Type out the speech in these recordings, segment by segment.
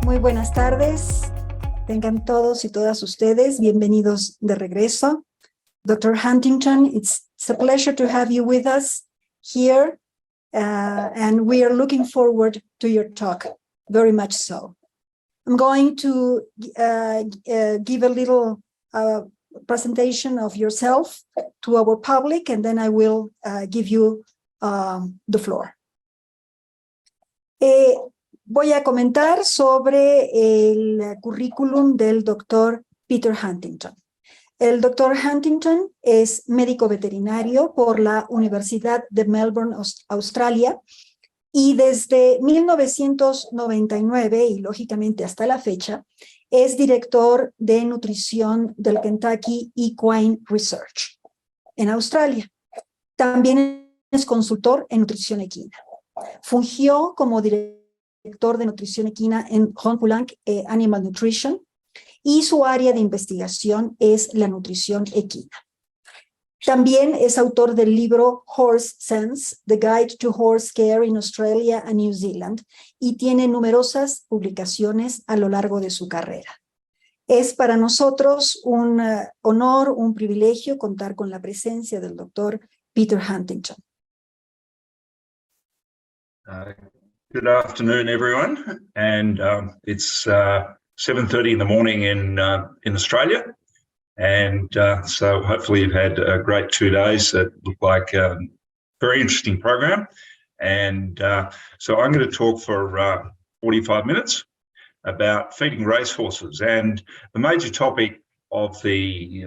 Muy buenas tardes. Tengan todos y todas ustedes bienvenidos de regreso. Dr. Huntington, it's a pleasure to have you with us here, and we are looking forward to your talk, very much so. I'm going to give a little presentation of yourself to our public, and then I will give you the floor. Voy a comentar sobre el currículum del doctor Peter Huntington. El doctor Huntington es médico veterinario por la Universidad de Melbourne, Australia, y desde 1999, y lógicamente hasta la fecha, es director de nutrición del Kentucky Equine Research en Australia. También es consultor en nutrición equina. Fungió como director de nutrición equina en HUNTINGTON Animal Nutrition, y su área de investigación es la nutrición equina. También es autor del libro Horse Sense, The Guide to Horse Care in Australia and New Zealand, y tiene numerosas publicaciones a lo largo de su carrera. Es para nosotros un honor, un privilegio contar con la presencia del doctor Peter Huntington. Good afternoon, everyone, and it's 7:30 in the morning in Australia, and so hopefully you've had a great 2 days that look like a very interesting program, and so I'm going to talk for 45 minutes about feeding racehorses, and the major topic of the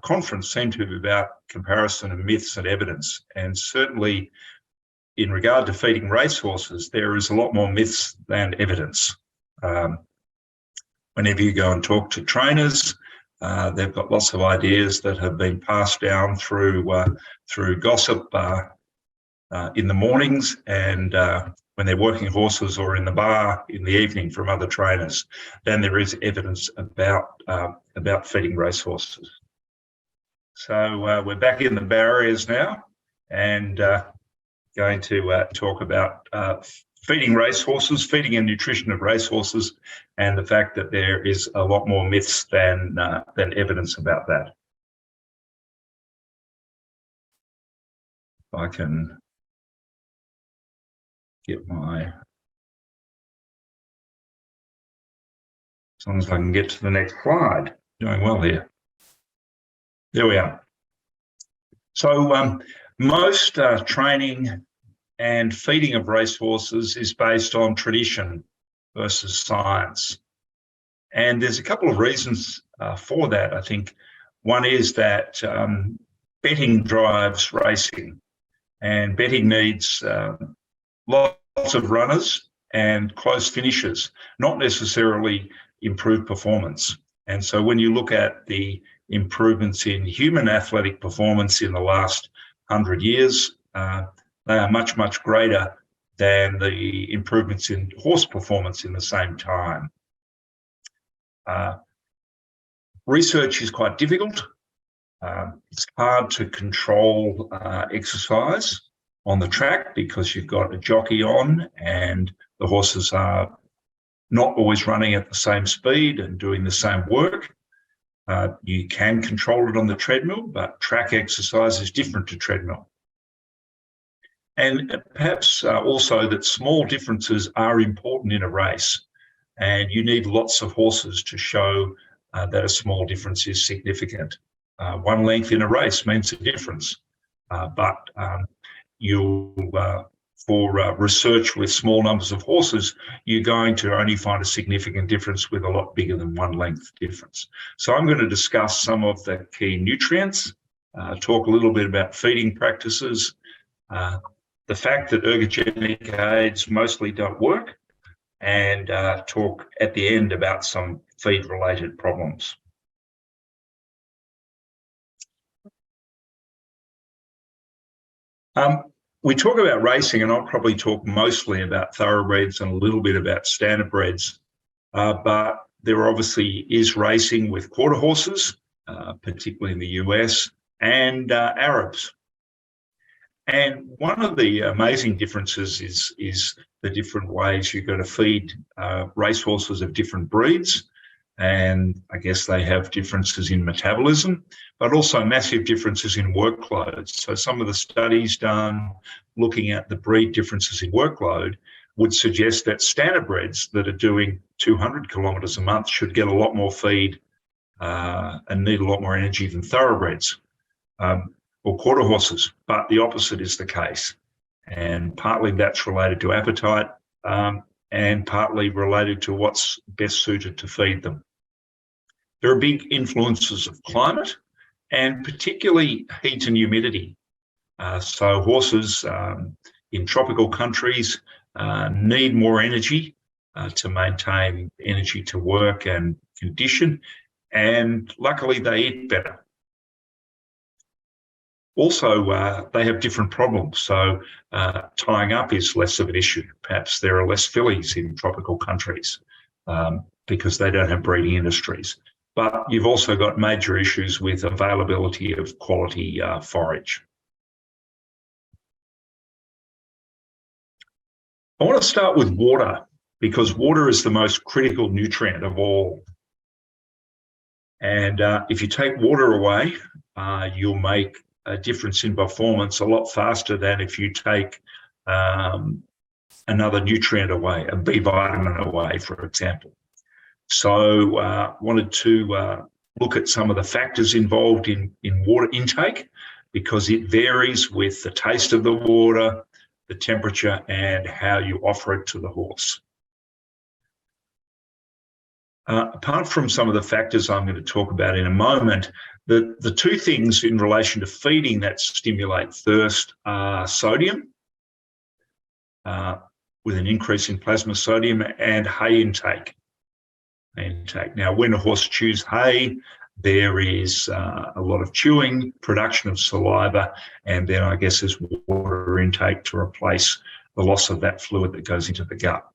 conference seemed to be about comparison of myths and evidence, and certainly in regard to feeding racehorses, there is a lot more myths than evidence. Whenever you go and talk to trainers, they've got lots of ideas that have been passed down through gossip in the mornings and when they're working horses, or in the bar in the evening from other trainers, than there is evidence about feeding racehorses. So we're back in the barriers now, and going to talk about feeding racehorses, feeding and nutrition of racehorses, and the fact that there is a lot more myths than evidence about that. If I can get my, as long as I can get to the next slide. Doing well here. There we are. So most training and feeding of racehorses is based on tradition versus science. And there's a couple of reasons for that, I think. One is that betting drives racing, and betting needs lots of runners and close finishes, not necessarily improved performance. And so when you look at the improvements in human athletic performance in the last 100 years, they are much, much greater than the improvements in horse performance in the same time. Research is quite difficult. It's hard to control exercise on the track because you've got a jockey on and the horses are not always running at the same speed and doing the same work. You can control it on the treadmill, but track exercise is different to treadmill. And perhaps also that small differences are important in a race, and you need lots of horses to show that a small difference is significant. One length in a race means a difference, but for research with small numbers of horses, you're going to only find a significant difference with a lot bigger than one length difference. So I'm going to discuss some of the key nutrients, talk a little bit about feeding practices, the fact that ergogenic aids mostly don't work, and talk at the end about some feed-related problems. We talk about racing, and I'll probably talk mostly about thoroughbreds and a little bit about standardbreds, but there obviously is racing with quarter horses, particularly in the US, and Arabs. And one of the amazing differences is the different ways you've got to feed racehorses of different breeds. And I guess they have differences in metabolism, but also massive differences in workload. So some of the studies done looking at the breed differences in workload would suggest that standardbreds that are doing 200 kilometres a month should get a lot more feed and need a lot more energy than thoroughbreds or quarter horses, but the opposite is the case. And partly that's related to appetite and partly related to what's best suited to feed them. There are big influences of climate and particularly heat and humidity. So horses in tropical countries need more energy to maintain energy to work and condition, and luckily they eat better. Also, they have different problems. So tying up is less of an issue. Perhaps there are less fillies in tropical countries because they don't have breeding industries. But you've also got major issues with availability of quality forage. I want to start with water because water is the most critical nutrient of all. And if you take water away, you'll make a difference in performance a lot faster than if you take another nutrient away, a B vitamin away, for example. So wanted to look at some of the factors involved in water intake because it varies with the taste of the water, the temperature, and how you offer it to the horse. Apart from some of the factors I'm going to talk about in a moment, the two things in relation to feeding that stimulate thirst are sodium, with an increase in plasma sodium, and hay intake. Now, when a horse chews hay, there is a lot of chewing, production of saliva, and then I guess there's water intake to replace the loss of that fluid that goes into the gut.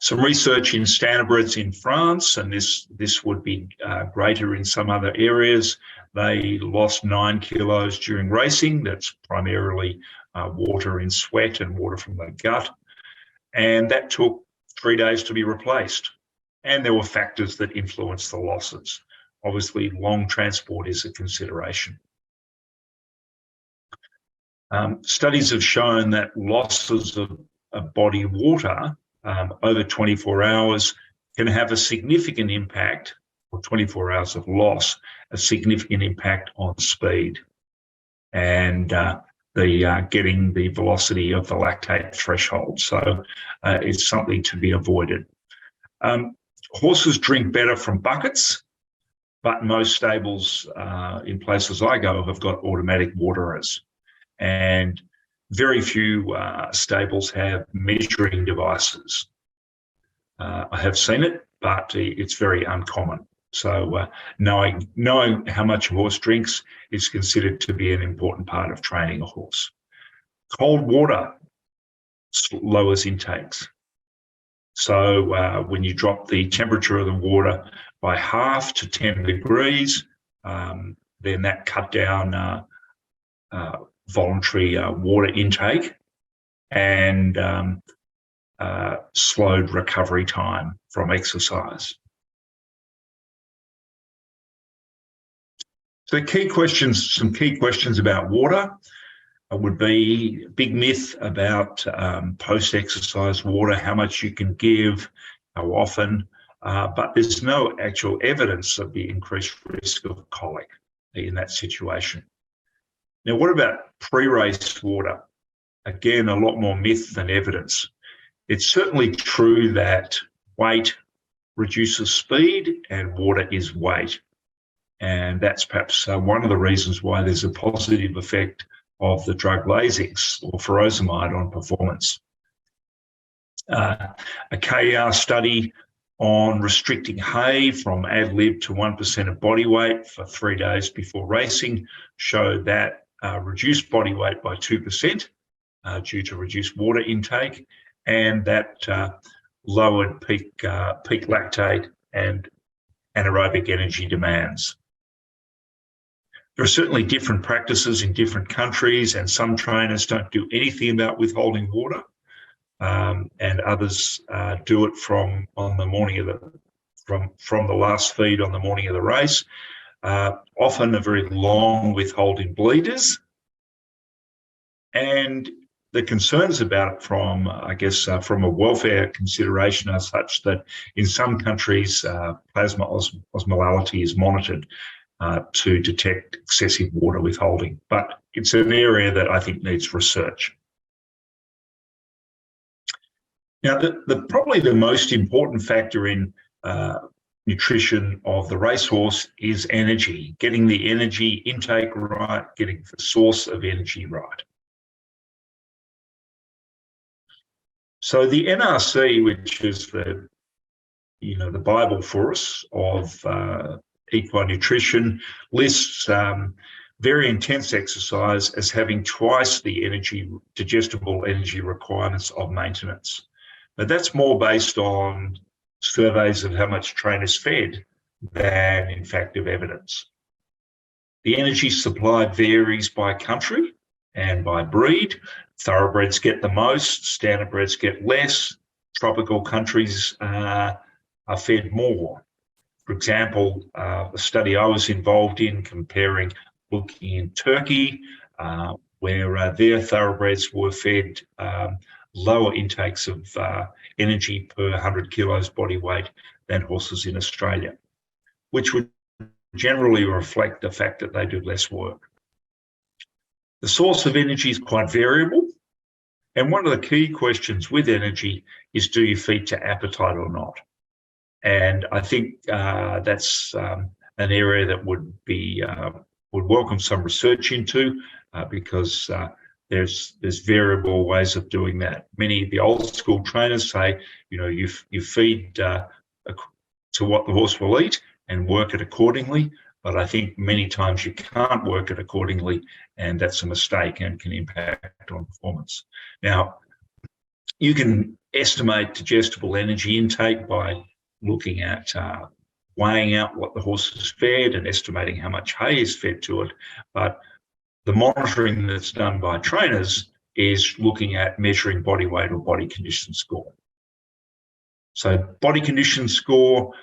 Some research in standardbreds in France, and this would be greater in some other areas. They lost 9 kilos during racing. That's primarily water in sweat and water from the gut. And that took 3 days to be replaced. And there were factors that influenced the losses. Obviously, long transport is a consideration. Studies have shown that losses of body water over 24 hours can have a significant impact, or 24 hours of loss, a significant impact on speed and getting the velocity of the lactate threshold. So it's something to be avoided. Horses drink better from buckets, but most stables in places I go have got automatic waterers. And very few stables have measuring devices. I have seen it, but it's very uncommon. So knowing how much a horse drinks is considered to be an important part of training a horse. Cold water lowers intakes. So when you drop the temperature of the water by half to 10 degrees, then that cut down voluntary water intake and slowed recovery time from exercise. So some key questions about water would be a big myth about post-exercise water, how much you can give, how often, but there's no actual evidence of the increased risk of colic in that situation. Now, what about pre-race water? Again, a lot more myth than evidence. It's certainly true that weight reduces speed and water is weight. And that's perhaps one of the reasons why there's a positive effect of the drug Lasix or furosemide on performance. A KR study on restricting hay from ad lib to 1% of body weight for 3 days before racing showed that reduced body weight by 2% due to reduced water intake, and that lowered peak lactate and anaerobic energy demands. There are certainly different practices in different countries, and some trainers don't do anything about withholding water, and others do it from the last feed on the morning of the race. Often a very long withholding bleeders, and the concerns about it from, I guess, from a welfare consideration are such that in some countries, plasma osmolality is monitored to detect excessive water withholding. But it's an area that I think needs research. Now, probably the most important factor in nutrition of the racehorse is energy, getting the energy intake right, getting the source of energy right. So the NRC, which is the Bible for us of equine nutrition, lists very intense exercise as having twice the digestible energy requirements of maintenance. But that's more based on surveys of how much trainers fed than, in fact, of evidence. The energy supply varies by country and by breed. Thoroughbreds get the most, standardbreds get less. Tropical countries are fed more. For example, the study I was involved in looking in Turkey, where their thoroughbreds were fed lower intakes of energy per 100 kilos body weight than horses in Australia, which would generally reflect the fact that they do less work. The source of energy is quite variable, and one of the key questions with energy is, do you feed to appetite or not? And I think that's an area that would welcome some research into, because there's variable ways of doing that. Many of the old school trainers say, you feed to what the horse will eat and work it accordingly. But I think many times you can't work it accordingly, and that's a mistake and can impact on performance. Now, you can estimate digestible energy intake by looking at weighing out what the horse is fed and estimating how much hay is fed to it. But the monitoring that's done by trainers is looking at measuring body weight or body condition score. So body condition score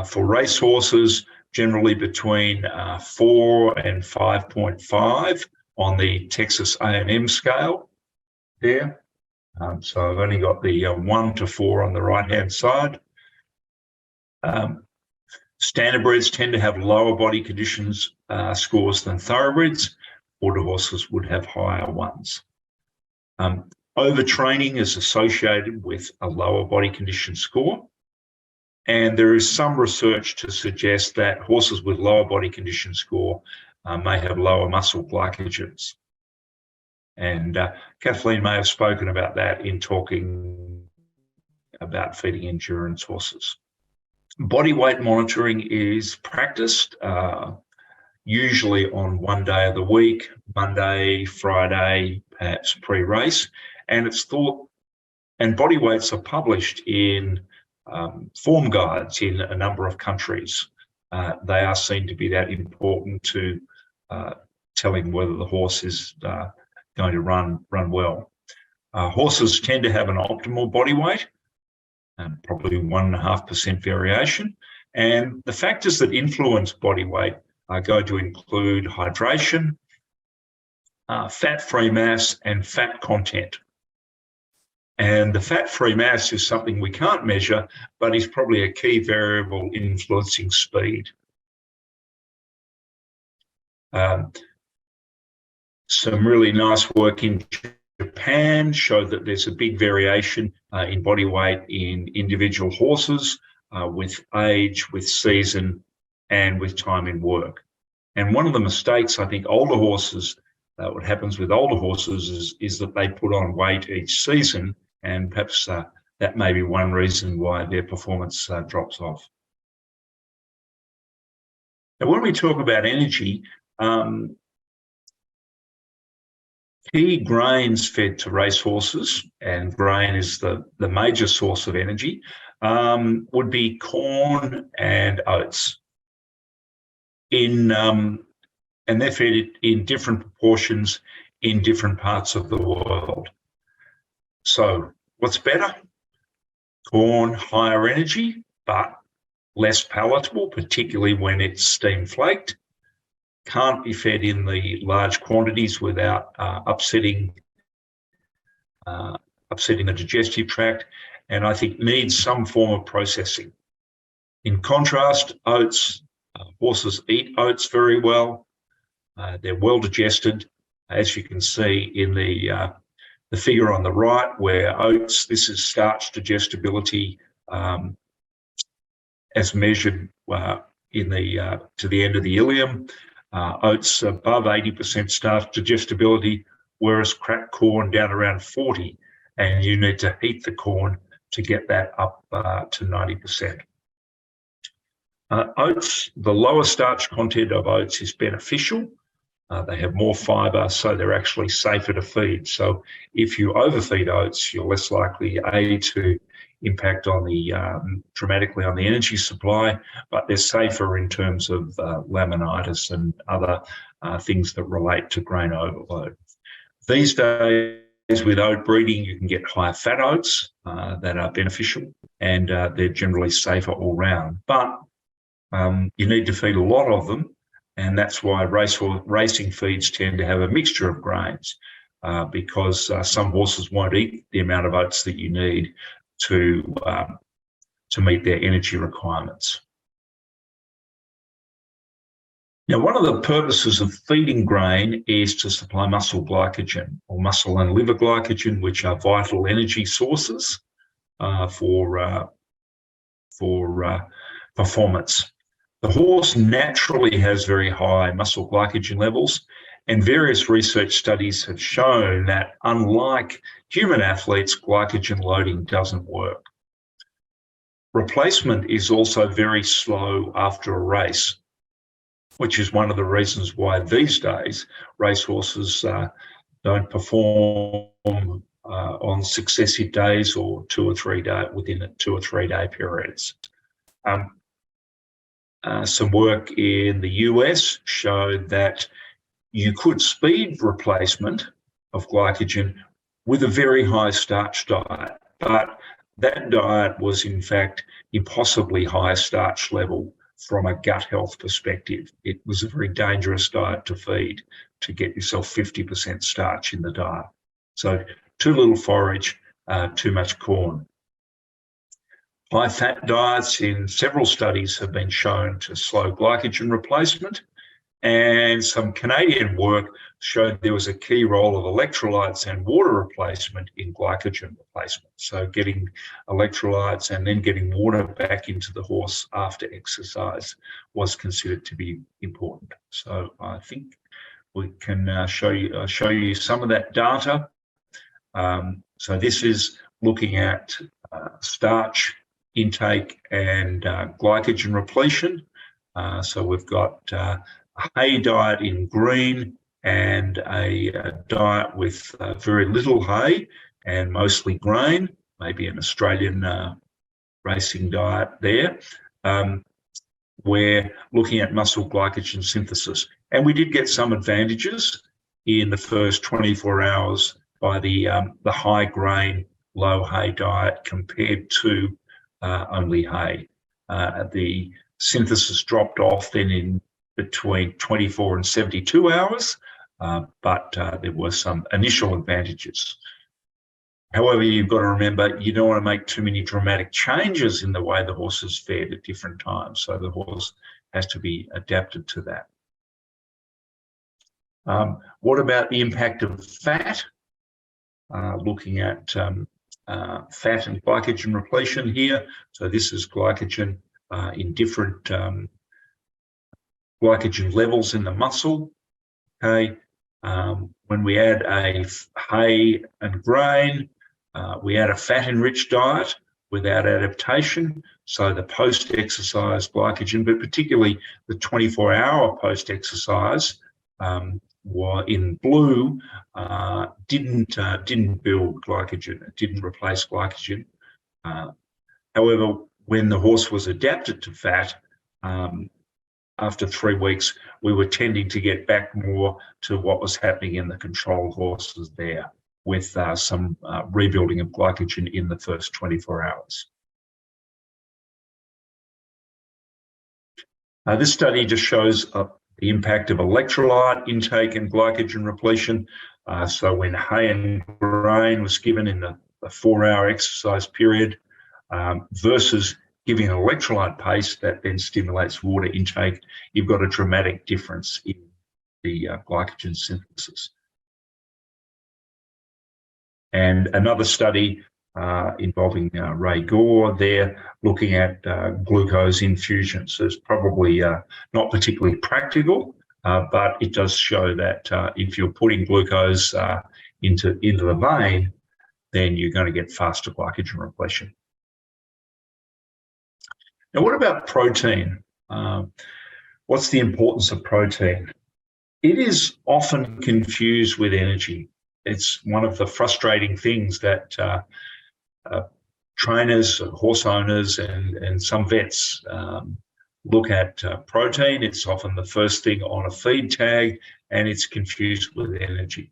for race horses, generally between 4 and 5.5 on the Texas A&M scale there. So I've only got the 1 to 4 on the right-hand side. Standardbreds tend to have lower body conditions scores than thoroughbreds. Quarter horses would have higher ones. Overtraining is associated with a lower body condition score. And there is some research to suggest that horses with lower body condition score may have lower muscle glycogens. And Kathleen may have spoken about that in talking about feeding endurance horses. Body weight monitoring is practiced usually on one day of the week, Monday, Friday, perhaps pre-race. And it's thought, and body weights are published in form guides in a number of countries. They are seen to be that important to telling whether the horse is going to run well. Horses tend to have an optimal body weight, probably 1.5% variation. And the factors that influence body weight are going to include hydration, fat-free mass, and fat content. And the fat-free mass is something we can't measure, but is probably a key variable influencing speed. Some really nice work in Japan showed that there's a big variation in body weight in individual horses with age, with season, and with time in work. And one of the mistakes I think older horses, what happens with older horses is that they put on weight each season, and perhaps that may be one reason why their performance drops off. Now, when we talk about energy, key grains fed to racehorses, and grain is the major source of energy, would be corn and oats. In and they're fed in different proportions in different parts of the world. So what's better? Corn, higher energy, but less palatable, particularly when it's steam flaked. Can't be fed in the large quantities without upsetting the digestive tract, and I think needs some form of processing. In contrast, oats, horses eat oats very well. They're well digested, as you can see in the figure on the right, where oats, this is starch digestibility as measured to the end of the ileum. Oats above 80% starch digestibility, whereas cracked corn down around 40, and you need to heat the corn to get that up to 90%. Oats, the lower starch content of oats is beneficial. They have more fibre, so they're actually safer to feed. So if you overfeed oats, you're less likely, A, to impact on the dramatically on the energy supply, but they're safer in terms of laminitis and other things that relate to grain overload. These days, with oat breeding, you can get higher fat oats that are beneficial, and they're generally safer all round. But you need to feed a lot of them, and that's why racing feeds tend to have a mixture of grains because some horses won't eat the amount of oats that you need to meet their energy requirements. Now, one of the purposes of feeding grain is to supply muscle glycogen, or muscle and liver glycogen, which are vital energy sources for performance. The horse naturally has very high muscle glycogen levels, and various research studies have shown that, unlike human athletes, glycogen loading doesn't work. Replacement is also very slow after a race, which is one of the reasons why these days racehorses don't perform on successive days or 2 or 3 days within 2 or 3 day periods. Some work in the US showed that you could speed replacement of glycogen with a very high starch diet, but that diet was in fact impossibly high starch level from a gut health perspective. It was a very dangerous diet to feed, to get yourself 50% starch in the diet. So too little forage, too much corn. High fat diets in several studies have been shown to slow glycogen replacement, and some Canadian work showed there was a key role of electrolytes and water replacement in glycogen replacement. So getting electrolytes and then getting water back into the horse after exercise was considered to be important. So I think we can show you some of that data. So this is looking at starch intake and glycogen repletion. So we've got a hay diet in green and a diet with very little hay and mostly grain, maybe an Australian racing diet there. We're looking at muscle glycogen synthesis. And we did get some advantages in the first 24 hours by the high grain, low hay diet compared to only hay. The synthesis dropped off then in between 24 and 72 hours, but there were some initial advantages. However, you've got to remember, you don't want to make too many dramatic changes in the way the horse is fed at different times. So the horse has to be adapted to that. What about the impact of fat? Looking at fat and glycogen repletion here. So this is glycogen in different glycogen levels in the muscle. Okay, when we add a hay and grain, we add a fat-enriched diet without adaptation. So the post-exercise glycogen, but particularly the 24-hour post-exercise, in blue, didn't build glycogen. It didn't replace glycogen. However, when the horse was adapted to fat, after 3 weeks, we were tending to get back more to what was happening in the control horses there, with some rebuilding of glycogen in the first 24 hours. This study just shows the impact of electrolyte intake and glycogen repletion. So when hay and grain was given in the 4-hour exercise period versus giving an electrolyte paste that then stimulates water intake, you've got a dramatic difference in the glycogen synthesis. And another study involving Ray Gore there, looking at glucose infusion. So it's probably not particularly practical, but it does show that if you're putting glucose into the vein, then you're going to get faster glycogen repletion. Now, what about protein? What's the importance of protein? It is often confused with energy. It's one of the frustrating things that trainers, horse owners, and some vets look at protein. It's often the first thing on a feed tag, and it's confused with energy.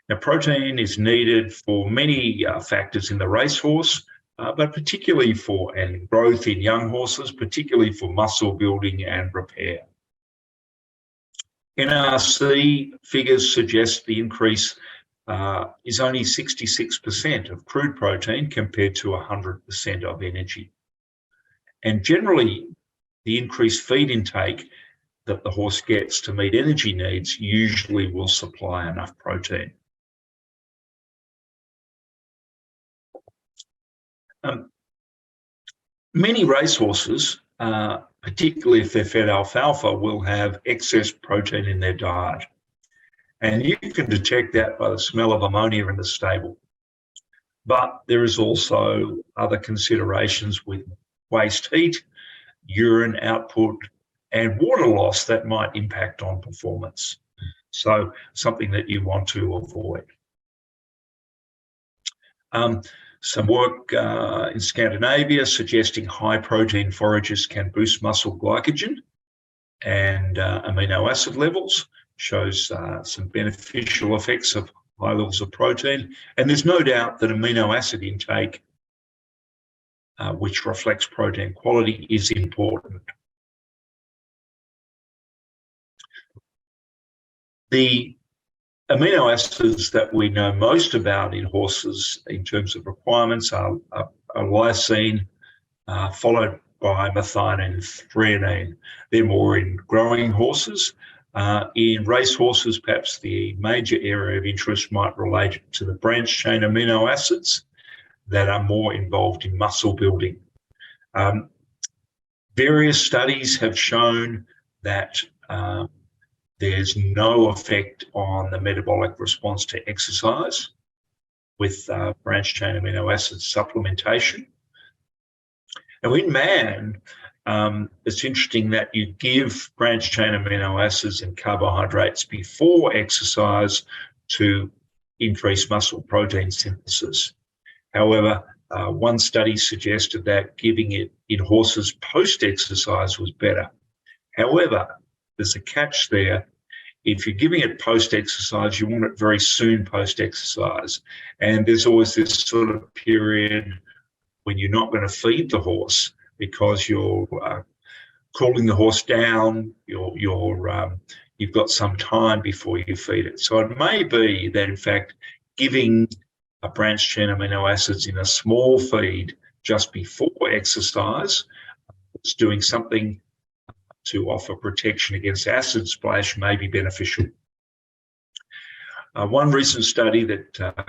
Now, protein is needed for many factors in the racehorse, but particularly for growth in young horses, particularly for muscle building and repair. NRC figures suggest the increase is only 66% of crude protein compared to 100% of energy. And generally, the increased feed intake that the horse gets to meet energy needs usually will supply enough protein. Many racehorses, particularly if they're fed alfalfa, will have excess protein in their diet. And you can detect that by the smell of ammonia in the stable. But there is also other considerations with waste heat, urine output, and water loss that might impact on performance. So something that you want to avoid. Some work in Scandinavia suggesting high protein forages can boost muscle glycogen and amino acid levels, shows some beneficial effects of high levels of protein. And there's no doubt that amino acid intake, which reflects protein quality, is important. The amino acids that we know most about in horses in terms of requirements are lysine, followed by methionine and threonine. They're more in growing horses. In race horses, perhaps the major area of interest might relate to the branched chain amino acids that are more involved in muscle building. Various studies have shown that there's no effect on the metabolic response to exercise with branched chain amino acid supplementation. Now, in man, it's interesting that you give branched chain amino acids and carbohydrates before exercise to increase muscle protein synthesis. However, one study suggested that giving it in horses post-exercise was better. However, there's a catch there. If you're giving it post-exercise, you want it very soon post-exercise. And there's always this sort of period when you're not going to feed the horse because you're cooling the horse down, you've got some time before you feed it. So it may be that, in fact, giving a branched chain amino acids in a small feed just before exercise, it's doing something to offer protection against acid splash may be beneficial. One recent study that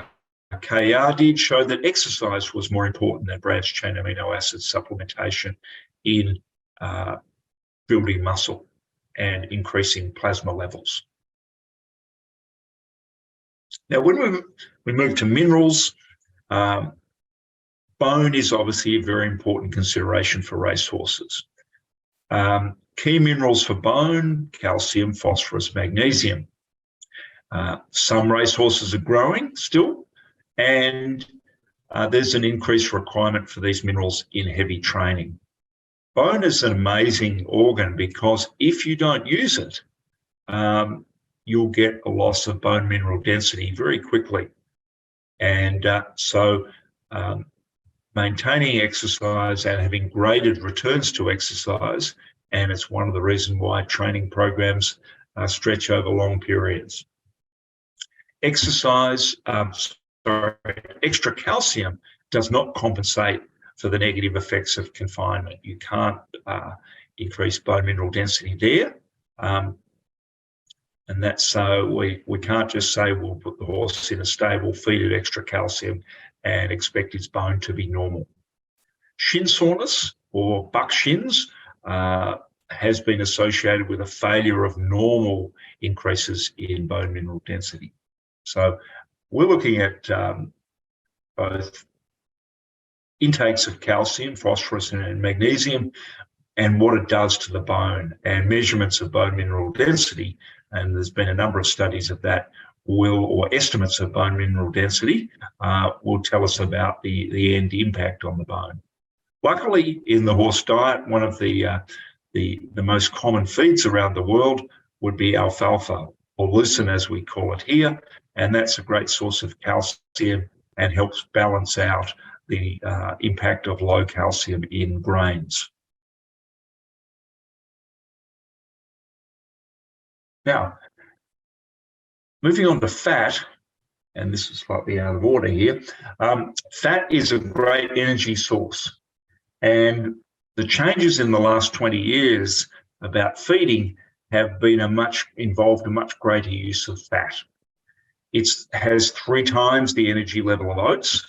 KR did showed that exercise was more important than branched chain amino acid supplementation in building muscle and increasing plasma levels. Now, when we move to minerals, bone is obviously a very important consideration for racehorses. Key minerals for bone: calcium, phosphorus, magnesium. Some racehorses are growing still, and there's an increased requirement for these minerals in heavy training. Bone is an amazing organ because if you don't use it, you'll get a loss of bone mineral density very quickly. And so maintaining exercise and having graded returns to exercise, and it's one of the reasons why training programs stretch over long periods. Exercise, extra calcium does not compensate for the negative effects of confinement. You can't increase bone mineral density there. And that's so we can't just say we'll put the horse in a stable, feed it extra calcium and expect its bone to be normal. Shin soreness or buck shins has been associated with a failure of normal increases in bone mineral density. So we're looking at both intakes of calcium, phosphorus and magnesium, and what it does to the bone, and measurements of bone mineral density. And there's been a number of studies of that or estimates of bone mineral density will tell us about the end impact on the bone. Luckily, in the horse diet, one of the most common feeds around the world would be alfalfa, or lucerne as we call it here, and that's a great source of calcium and helps balance out the impact of low calcium in grains. Now, moving on to fat, and this is slightly out of order here, fat is a great energy source. And the changes in the last 20 years about feeding have been involved a much greater use of fat. It has 3 times the energy level of oats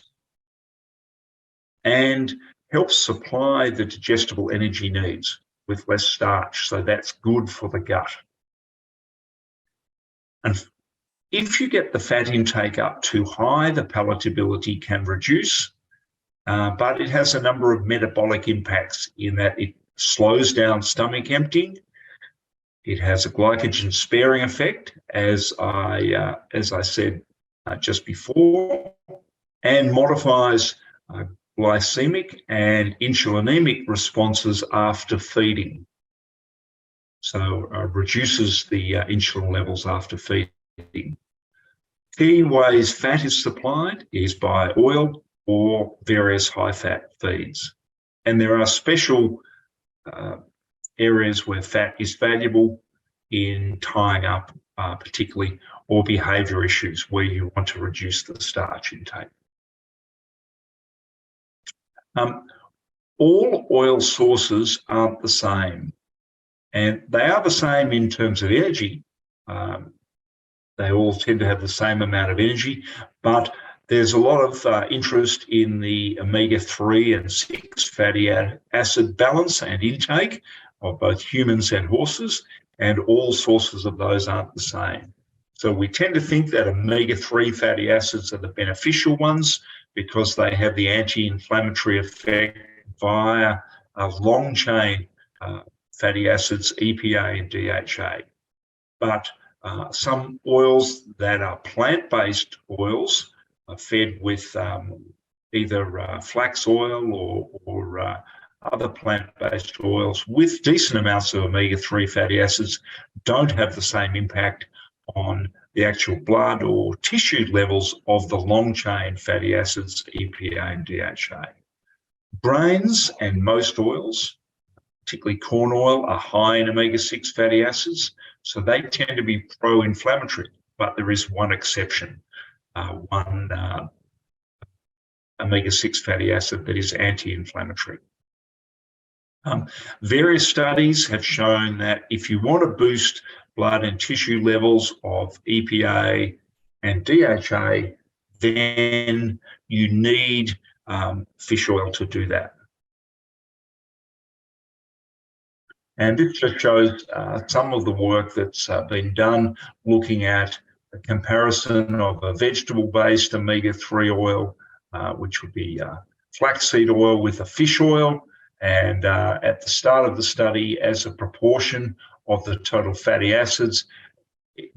and helps supply the digestible energy needs with less starch. So that's good for the gut. And if you get the fat intake up too high, the palatability can reduce, but it has a number of metabolic impacts in that it slows down stomach emptying. It has a glycogen sparing effect, as I said just before, and modifies glycemic and insulinemic responses after feeding. So reduces the insulin levels after feeding. Key ways fat is supplied is by oil or various high-fat feeds. And there are special areas where fat is valuable in tying up particularly, or behaviour issues where you want to reduce the starch intake. All oil sources aren't the same. And they are the same in terms of energy. They all tend to have the same amount of energy, but there's a lot of interest in the omega-3 and 6 fatty acid balance and intake of both humans and horses, and all sources of those aren't the same. So we tend to think that omega-3 fatty acids are the beneficial ones because they have the anti-inflammatory effect via a long-chain fatty acids, EPA and DHA. But some oils that are plant-based oils are fed with either flax oil or other plant-based oils with decent amounts of omega-3 fatty acids don't have the same impact on the actual blood or tissue levels of the long-chain fatty acids, EPA and DHA. Grains and most oils, particularly corn oil, are high in omega-6 fatty acids, so they tend to be pro-inflammatory, but there is one exception, one omega-6 fatty acid that is anti-inflammatory. Various studies have shown that if you want to boost blood and tissue levels of EPA and DHA, then you need fish oil to do that. And this just shows some of the work that's been done looking at a comparison of a vegetable-based omega-3 oil, which would be flaxseed oil with a fish oil. And at the start of the study, as a proportion of the total fatty acids,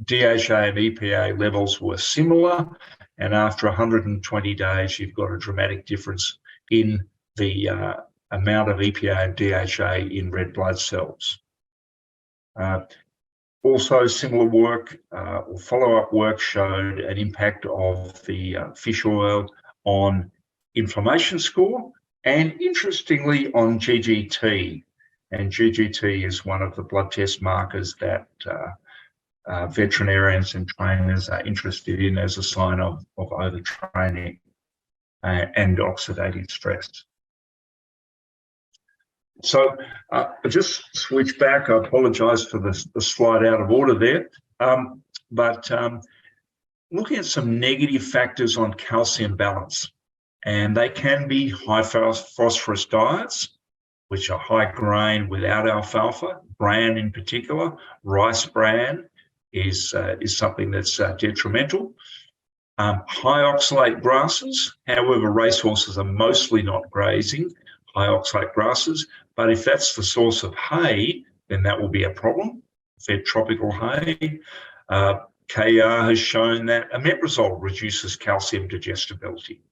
DHA and EPA levels were similar. And after 120 days, you've got a dramatic difference in the amount of EPA and DHA in red blood cells. Also, similar work or follow-up work showed an impact of the fish oil on inflammation score and, interestingly, on GGT. And GGT is one of the blood test markers that veterinarians and trainers are interested in as a sign of overtraining and oxidative stress. So I just switch back. I apologise for the slide out of order there. Looking at some negative factors on calcium balance, and they can be high phosphorus diets, which are high grain without alfalfa, bran in particular. Rice bran is something that's detrimental. High oxalate grasses, however, racehorses are mostly not grazing high oxalate grasses, but if that's the source of hay, then that will be a problem. Fed tropical hay. KR has shown that omeprazole reduces calcium digestibility.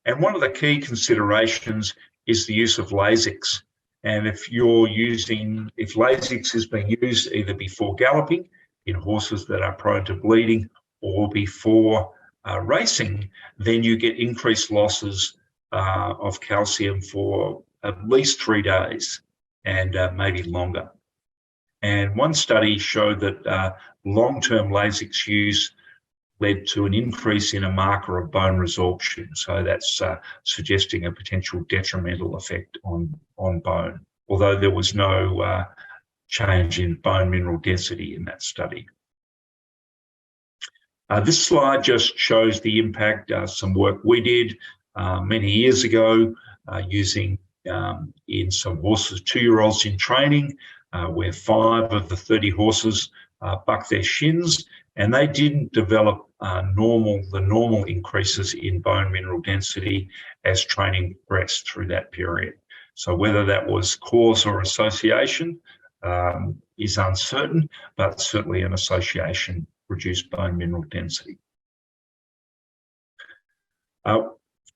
And one of the key considerations is the use of Lasix. And if Lasix is being used either before galloping in horses that are prone to bleeding or before racing, then you get increased losses of calcium for at least 3 days and maybe longer. And one study showed that long-term Lasix use led to an increase in a marker of bone resorption. So that's suggesting a potential detrimental effect on bone, although there was no change in bone mineral density in that study. This slide just shows the impact, some work we did many years ago using in some horses, 2-year-olds in training, where 5 of the 30 horses bucked their shins, and they didn't develop the normal increases in bone mineral density as training progressed through that period. So whether that was cause or association is uncertain, but certainly an association reduced bone mineral density.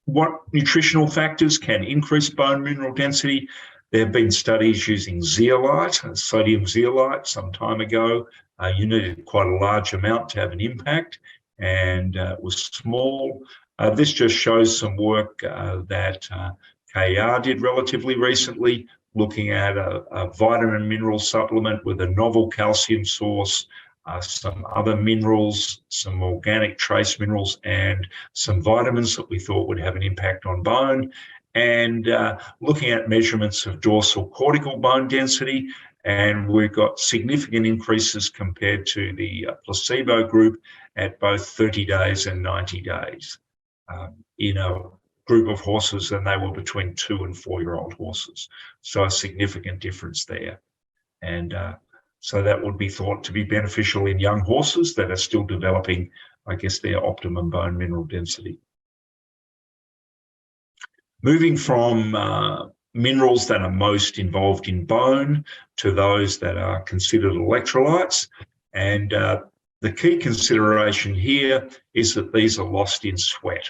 What nutritional factors can increase bone mineral density? There have been studies using zeolite, sodium zeolite, some time ago. You needed quite a large amount to have an impact, and it was small. This just shows some work that KR did relatively recently, looking at a vitamin mineral supplement with a novel calcium source, some other minerals, some organic trace minerals, and some vitamins that we thought would have an impact on bone, and looking at measurements of dorsal cortical bone density. And we've got significant increases compared to the placebo group at both 30 days and 90 days in a group of horses, and they were between 2- and 4-year-old horses. So a significant difference there. And so that would be thought to be beneficial in young horses that are still developing, I guess, their optimum bone mineral density. Moving from minerals that are most involved in bone to those that are considered electrolytes. And the key consideration here is that these are lost in sweat.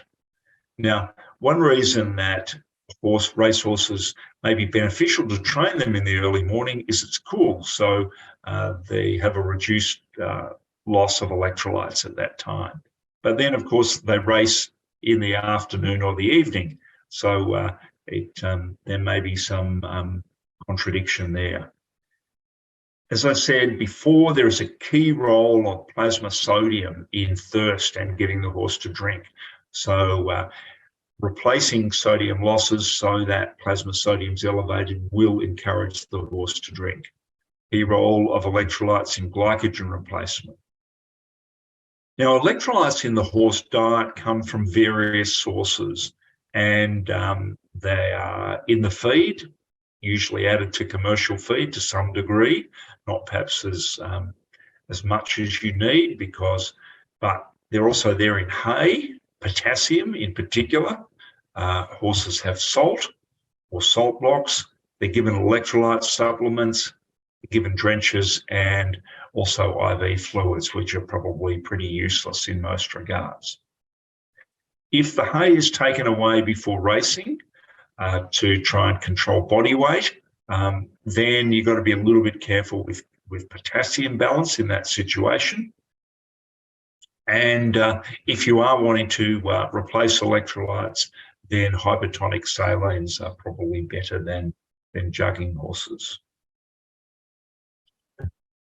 Now, one reason that racehorses may be beneficial to train them in the early morning is it's cool. So they have a reduced loss of electrolytes at that time. But then, of course, they race in the afternoon or the evening. So there may be some contradiction there. As I said before, there is a key role of plasma sodium in thirst and getting the horse to drink. So replacing sodium losses so that plasma sodium is elevated will encourage the horse to drink. Key role of electrolytes in glycogen replacement. Now, electrolytes in the horse diet come from various sources, and they are in the feed, usually added to commercial feed to some degree, not perhaps as much as you need, but they're also there in hay, potassium in particular. Horses have salt or salt blocks. They're given electrolyte supplements, given drenches, and also IV fluids, which are probably pretty useless in most regards. If the hay is taken away before racing, to try and control body weight, then you've got to be a little bit careful with potassium balance in that situation. And if you are wanting to replace electrolytes, then hypertonic salines are probably better than jugging horses.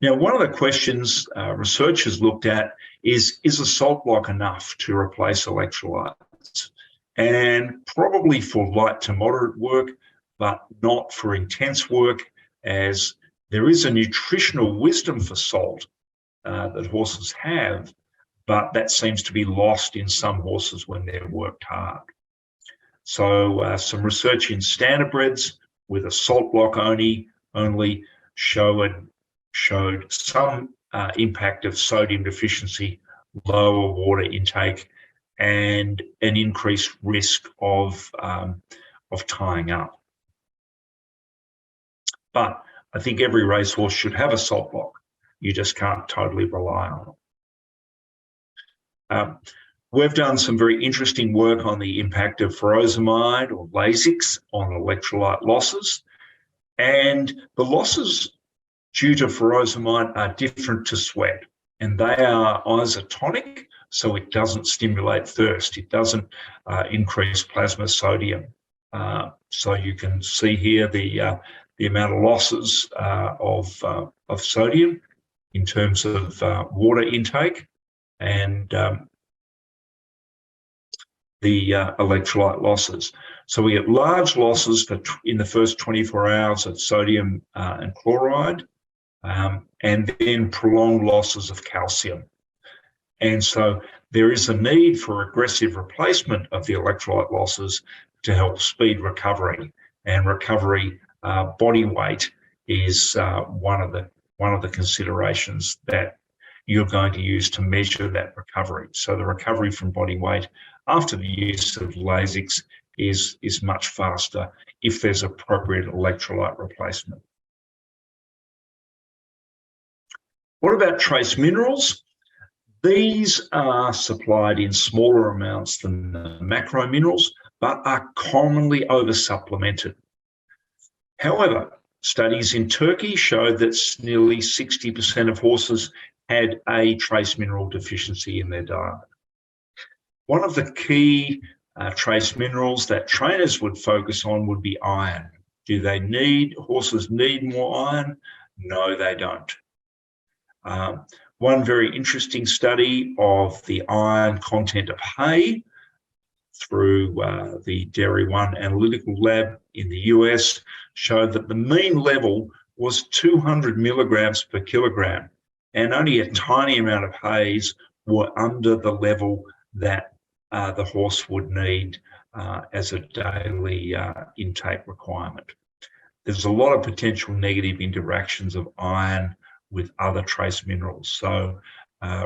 Now, one of the questions researchers looked at is a salt block enough to replace electrolytes? And probably for light to moderate work, but not for intense work, as there is a nutritional wisdom for salt that horses have, but that seems to be lost in some horses when they've worked hard. So some research in standardbreds with a salt block only showed some impact of sodium deficiency, lower water intake, and an increased risk of tying up. But I think every racehorse should have a salt block. You just can't totally rely on it. We've done some very interesting work on the impact of furosemide or Lasix on electrolyte losses. And the losses due to furosemide are different to sweat, and they are isotonic, so it doesn't stimulate thirst. It doesn't increase plasma sodium. So you can see here the amount of losses of sodium in terms of water intake and the electrolyte losses. So we get large losses in the first 24 hours of sodium and chloride, and then prolonged losses of calcium. And so there is a need for aggressive replacement of the electrolyte losses to help speed recovery. And recovery body weight is one of the considerations that you're going to use to measure that recovery. So the recovery from body weight after the use of Lasix is much faster if there's appropriate electrolyte replacement. What about trace minerals? These are supplied in smaller amounts than the macro minerals, but are commonly oversupplemented. However, studies in Turkey showed that nearly 60% of horses had a trace mineral deficiency in their diet. One of the key trace minerals that trainers would focus on would be iron. Do horses need more iron? No, they don't. One very interesting study of the iron content of hay through the Dairy One Analytical Lab in the US showed that the mean level was 200 milligrams per kilogram, and only a tiny amount of hays were under the level that the horse would need as a daily intake requirement. There's a lot of potential negative interactions of iron with other trace minerals. So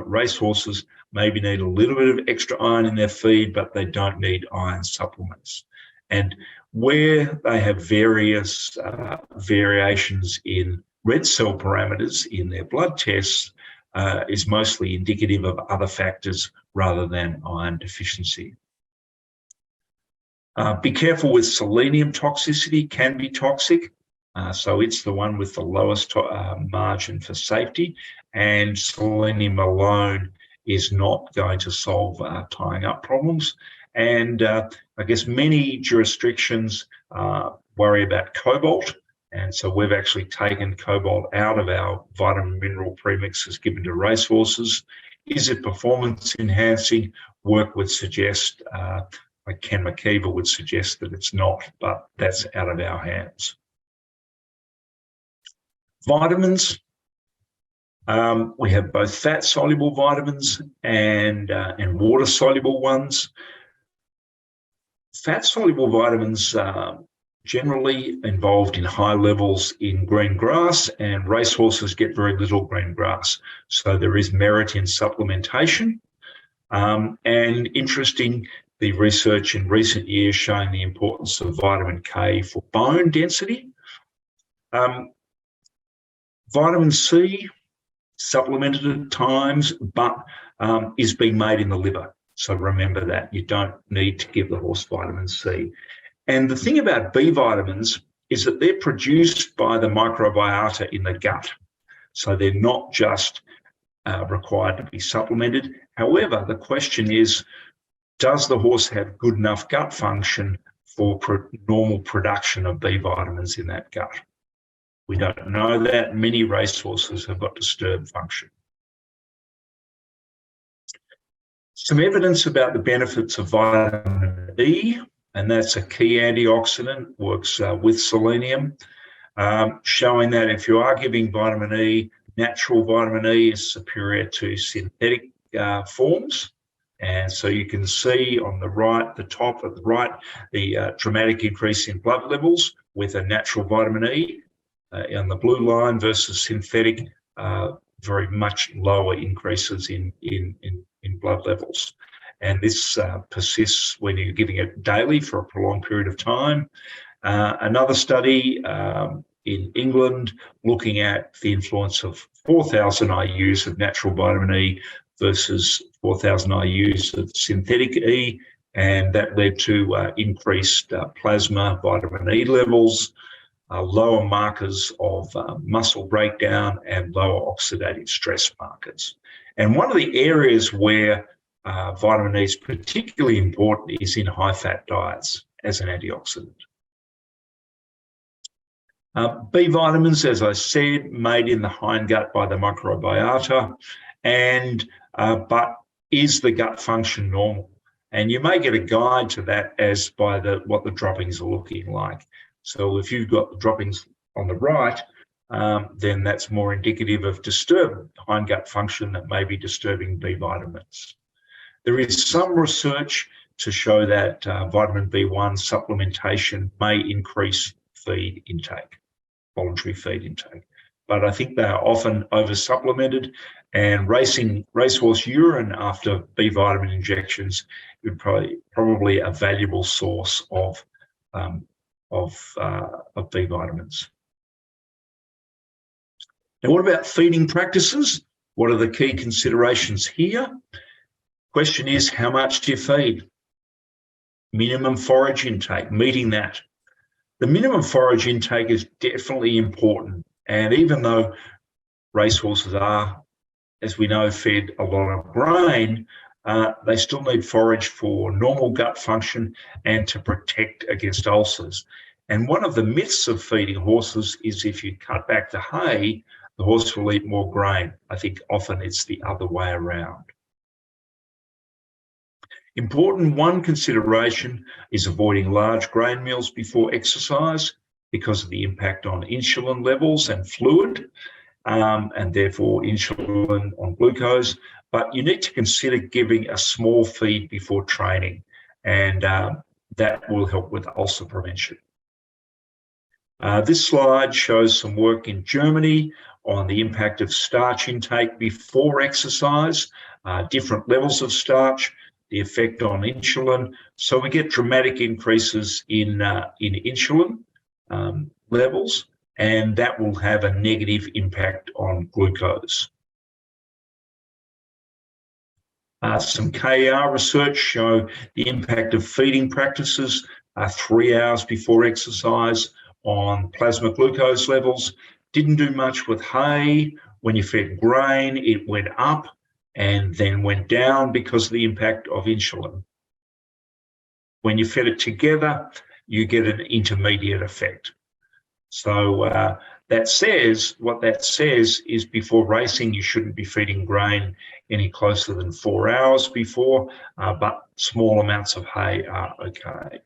racehorses maybe need a little bit of extra iron in their feed, but they don't need iron supplements. And where they have various variations in red cell parameters in their blood tests is mostly indicative of other factors rather than iron deficiency. Be careful with selenium toxicity, can be toxic. So it's the one with the lowest margin for safety, and selenium alone is not going to solve tying up problems. And I guess many jurisdictions worry about cobalt, and so we've actually taken cobalt out of our vitamin mineral premixes given to racehorses. Is it performance enhancing? Work would suggest, like Ken McKeever would suggest, that it's not, but that's out of our hands. Vitamins, we have both fat-soluble vitamins and water-soluble ones. Fat-soluble vitamins are generally involved in high levels in green grass, and racehorses get very little green grass. So there is merit in supplementation. And interesting, the research in recent years showing the importance of vitamin K for bone density. Vitamin C, supplemented at times, but is being made in the liver. So remember that you don't need to give the horse vitamin C. And the thing about B vitamins is that they're produced by the microbiota in the gut. So they're not just required to be supplemented. However, the question is, does the horse have good enough gut function for normal production of B vitamins in that gut? We don't know that. Many racehorses have got disturbed function. Some evidence about the benefits of vitamin E, and that's a key antioxidant, works with selenium, showing that if you are giving vitamin E, natural vitamin E is superior to synthetic forms. And so you can see on the right, the top at the right, the dramatic increase in blood levels with a natural vitamin E on the blue line versus synthetic, very much lower increases in blood levels. And this persists when you're giving it daily for a prolonged period of time. Another study in England looking at the influence of 4,000 IUs of natural vitamin E versus 4,000 IUs of synthetic E, and that led to increased plasma vitamin E levels, lower markers of muscle breakdown, and lower oxidative stress markers. And one of the areas where vitamin E is particularly important is in high-fat diets as an antioxidant. B vitamins, as I said, made in the hindgut by the microbiota, and but is the gut function normal? And you may get a guide to that as by what the droppings are looking like. So if you've got the droppings on the right, then that's more indicative of disturbed hindgut function that may be disturbing B vitamins. There is some research to show that vitamin B1 supplementation may increase feed intake, voluntary feed intake. But I think they are often over-supplemented, and racehorse urine after B vitamin injections is probably a valuable source of B vitamins. Now, what about feeding practices? What are the key considerations here? Question is, how much do you feed? Minimum forage intake, meeting that. The minimum forage intake is definitely important. And even though racehorses are, as we know, fed a lot of grain, they still need forage for normal gut function and to protect against ulcers. And one of the myths of feeding horses is if you cut back the hay, the horse will eat more grain. I think often it's the other way around. Important one consideration is avoiding large grain meals before exercise because of the impact on insulin levels and fluid, and therefore insulin on glucose. But you need to consider giving a small feed before training, and that will help with ulcer prevention. This slide shows some work in Germany on the impact of starch intake before exercise, different levels of starch, the effect on insulin. So we get dramatic increases in insulin levels, and that will have a negative impact on glucose. Some KR research show the impact of feeding practices 3 hours before exercise on plasma glucose levels. Didn't do much with hay. When you fed grain, it went up and then went down because of the impact of insulin. When you fed it together, you get an intermediate effect. So what that says is before racing, you shouldn't be feeding grain any closer than 4 hours before, but small amounts of hay are okay.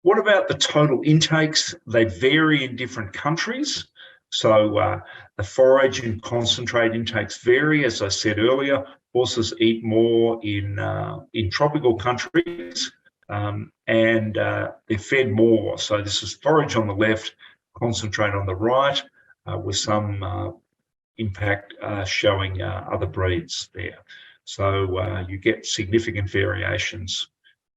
What about the total intakes? They vary in different countries. So the forage and concentrate intakes vary. As I said earlier, horses eat more in tropical countries, and they're fed more. So this is forage on the left, concentrate on the right, with some impact showing other breeds there. So you get significant variations.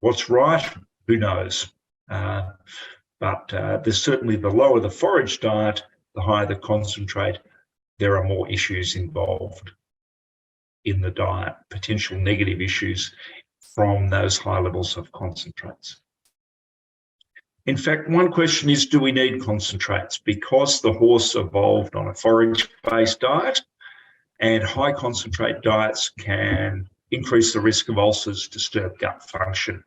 What's right? Who knows? But there's certainly, the lower the forage diet, the higher the concentrate, there are more issues involved in the diet, potential negative issues from those high levels of concentrates. In fact, one question is, do we need concentrates? Because the horse evolved on a forage-based diet, and high concentrate diets can increase the risk of ulcers, disturb gut function.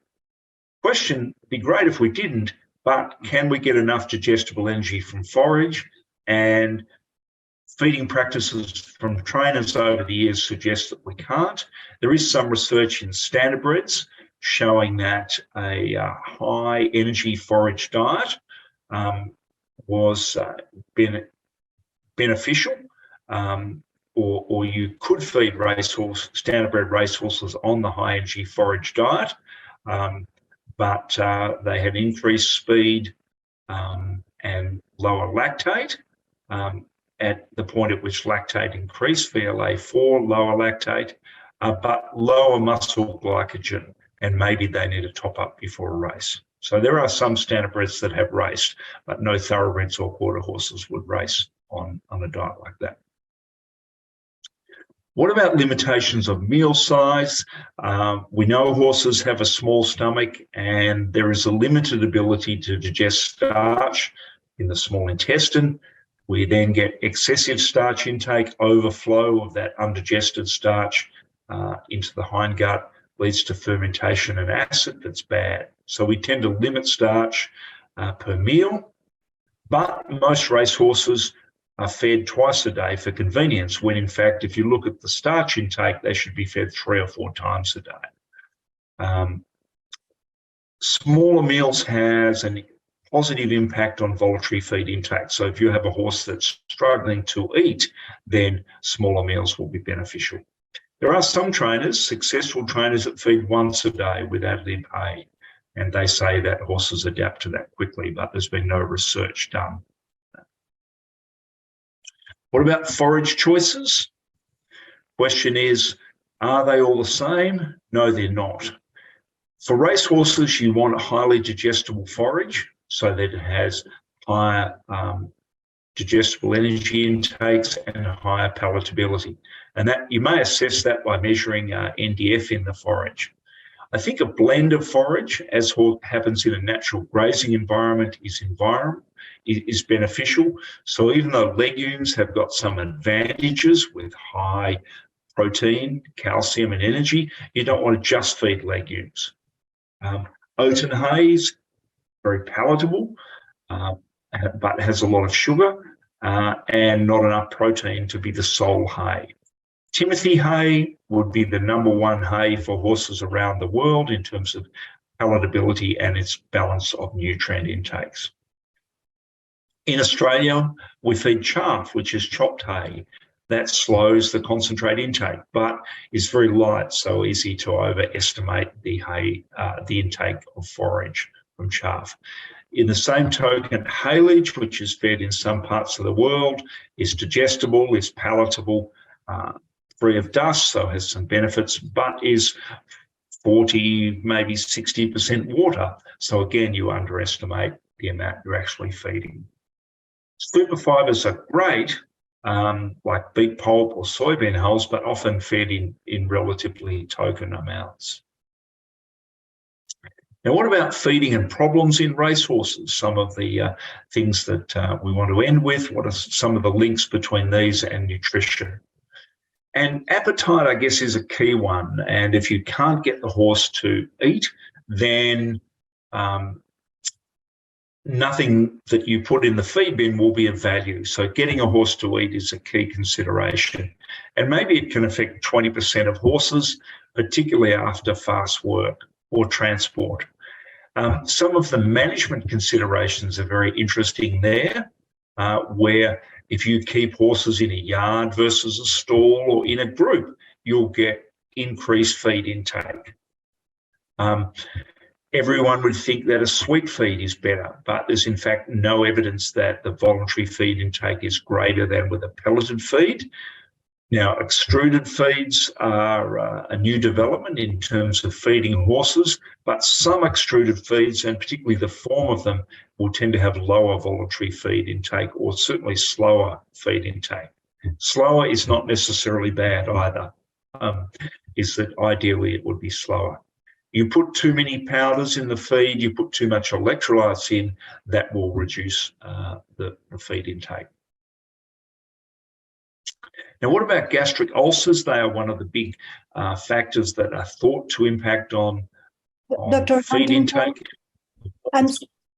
Question, it'd be great if we didn't, but can we get enough digestible energy from forage? And feeding practices from trainers over the years suggest that we can't. There is some research in standardbreds showing that a high energy forage diet was beneficial, or you could feed standardbred racehorses on the high energy forage diet, but they had increased speed and lower lactate at the point at which lactate increased, VLA4, lower lactate, but lower muscle glycogen, and maybe they need a top up before a race. So there are some standardbreds that have raced, but no thoroughbreds or quarter horses would race on a diet like that. What about limitations of meal size? We know horses have a small stomach, and there is a limited ability to digest starch in the small intestine. We then get excessive starch intake, overflow of that undigested starch into the hindgut, leads to fermentation and acid that's bad. So we tend to limit starch per meal, but most racehorses are fed twice a day for convenience, when in fact, if you look at the starch intake, they should be fed 3 or 4 times a day. Smaller meals has a positive impact on voluntary feed intake. So if you have a horse that's struggling to eat, then smaller meals will be beneficial. There are some trainers, successful trainers, that feed once a day with ad lib hay, and they say that horses adapt to that quickly, but there's been no research done. What about forage choices? Question is, are they all the same? No, they're not. For racehorses, you want a highly digestible forage so that it has higher digestible energy intakes and higher palatability. And that you may assess that by measuring NDF in the forage. I think a blend of forage, as happens in a natural grazing environment, is beneficial. So even though legumes have got some advantages with high protein, calcium and energy, you don't want to just feed legumes. Oat and hay is very palatable, but has a lot of sugar and not enough protein to be the sole hay. Timothy hay would be the #1 hay for horses around the world in terms of palatability and its balance of nutrient intakes. In Australia, we feed chaff, which is chopped hay. That slows the concentrate intake, but is very light, so easy to overestimate the hay, the intake of forage from chaff. In the same token, haylage, which is fed in some parts of the world, is digestible, is palatable, free of dust, so has some benefits, but is 40, maybe 60% water. So again, you underestimate the amount you're actually feeding. Super fibers are great, like beet pulp or soybean hulls, but often fed in relatively token amounts. Now, what about feeding and problems in racehorses? Some of the things that we want to end with. What are some of the links between these and nutrition? And appetite, I guess, is a key one. And if you can't get the horse to eat, then nothing that you put in the feed bin will be of value. So getting a horse to eat is a key consideration. And maybe it can affect 20% of horses, particularly after fast work or transport. Some of the management considerations are very interesting there, where if you keep horses in a yard versus a stall or in a group, you'll get increased feed intake. Everyone would think that a sweet feed is better, but there's in fact no evidence that the voluntary feed intake is greater than with a pelleted feed. Now, extruded feeds are a new development in terms of feeding horses, but some extruded feeds, and particularly the form of them, will tend to have lower voluntary feed intake, or certainly slower feed intake. Slower is not necessarily bad either, is that ideally it would be slower. You put too many powders in the feed, you put too much electrolytes in, that will reduce the feed intake. Now, what about gastric ulcers? They are one of the big factors that are thought to impact on Dr. feed intake.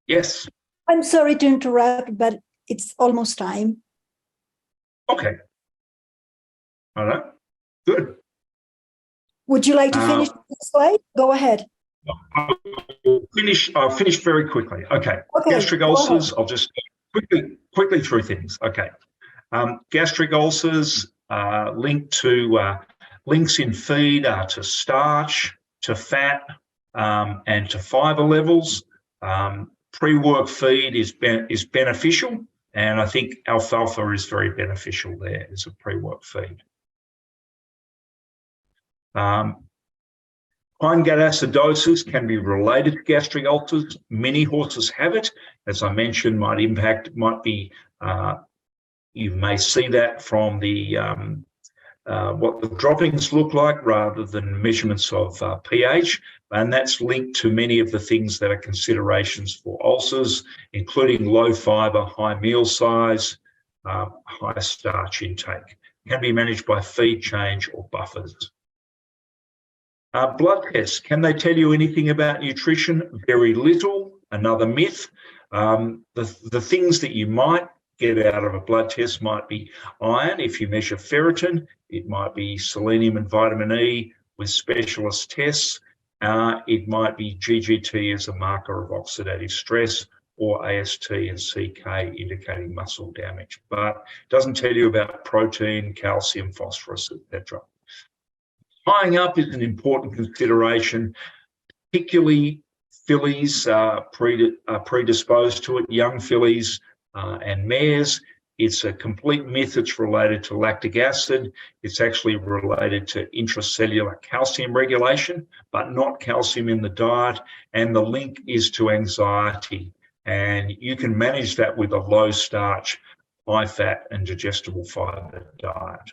Yes. I'm sorry to interrupt, but it's almost time. Okay. All right. Good. Would you like to finish the slide? Go ahead. I'll finish very quickly. Okay. Gastric ulcers, I'll just quickly through things. Okay. Gastric ulcers linked to links in feed are to starch, to fat, and to fiber levels. Pre-work feed is beneficial, and I think alfalfa is very beneficial there as a pre-work feed. Pine gut acidosis can be related to gastric ulcers. Many horses have it. As I mentioned, you may see that from the what the droppings look like rather than measurements of pH, and that's linked to many of the things that are considerations for ulcers, including low fibre, high meal size, high starch intake. Can be managed by feed change or buffers. Blood tests, can they tell you anything about nutrition? Very little, another myth. The things that you might get out of a blood test might be iron if you measure ferritin. It might be selenium and vitamin E with specialist tests. It might be GGT as a marker of oxidative stress, or AST and CK indicating muscle damage, but it doesn't tell you about protein, calcium, phosphorus, etc. Tying up is an important consideration, particularly fillies are predisposed to it, young fillies and mares. It's a complete myth. It's related to lactic acid. It's actually related to intracellular calcium regulation, but not calcium in the diet. And the link is to anxiety. And you can manage that with a low starch, high fat and digestible fiber diet.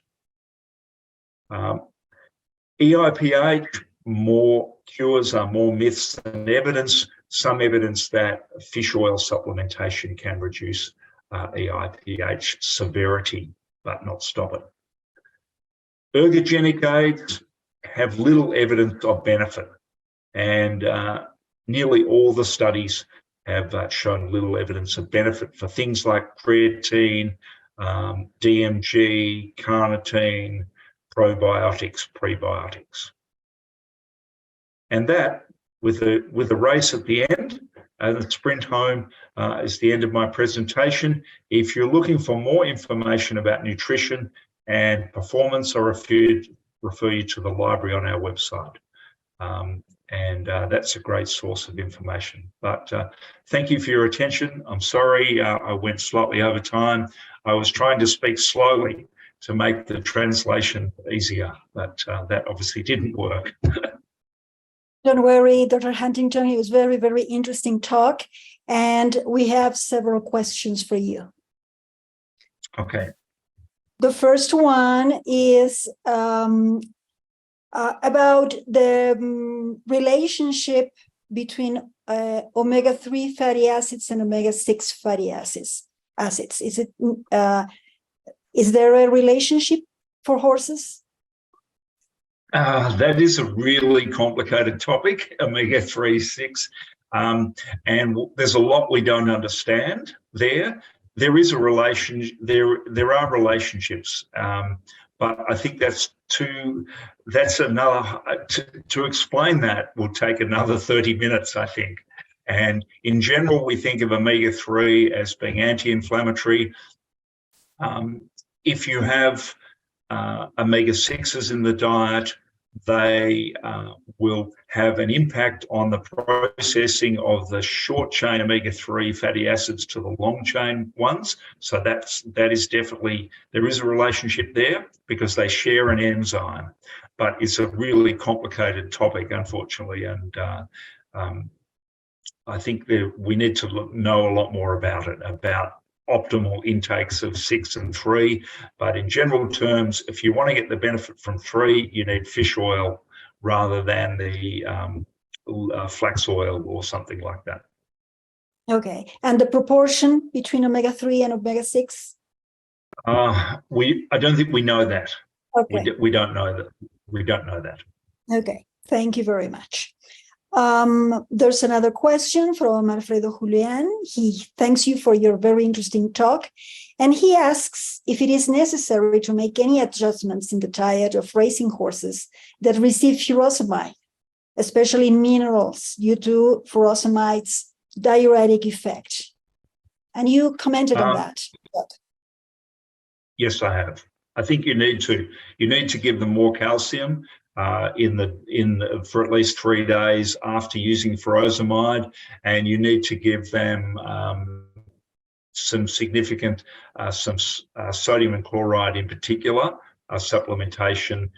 EIPH, more cures are more myths than evidence. Some evidence that fish oil supplementation can reduce EIPH severity, but not stop it. Ergogenic aids have little evidence of benefit, and nearly all the studies have shown little evidence of benefit for things like creatine, DMG, carnitine, probiotics, prebiotics. And that, with the race at the end, the sprint home is the end of my presentation. If you're looking for more information about nutrition and performance, I refer you to the library on our website. And that's a great source of information. But thank you for your attention. I'm sorry I went slightly over time. I was trying to speak slowly to make the translation easier, but that obviously didn't work. Don't worry, Dr. Huntington, it was very, very interesting talk, and we have several questions for you. Okay. The first one is about the relationship between omega-3 fatty acids and omega-6 fatty acids. Is there a relationship for horses? That is a really complicated topic, omega-3, 6, and there's a lot we don't understand there. There is a relation. There are relationships, but I think to explain that will take another 30 minutes, I think. And in general, we think of omega-3 as being anti-inflammatory. If you have omega-6s in the diet, they will have an impact on the processing of the short-chain omega-3 fatty acids to the long-chain ones. So that is definitely, there is a relationship there because they share an enzyme, but it's a really complicated topic, unfortunately, and I think we need to know a lot more about it, about optimal intakes of 6 and 3. But in general terms, if you want to get the benefit from 3, you need fish oil rather than the flax oil or something like that. Okay. And the proportion between omega-3 and omega-6? I don't think we know that. Okay. We don't know that. We don't know that. Okay. Thank you very much. There's another question from Alfredo Julian. He thanks you for your very interesting talk. And he asks if it is necessary to make any adjustments in the diet of racing horses that receive furosemide, especially minerals, due to furosemide's diuretic effect. And you commented on that. Yes, I have. I think you need to give them more calcium for at least 3 days after using furosemide, and you need to give them some significant sodium and chloride in particular supplementation,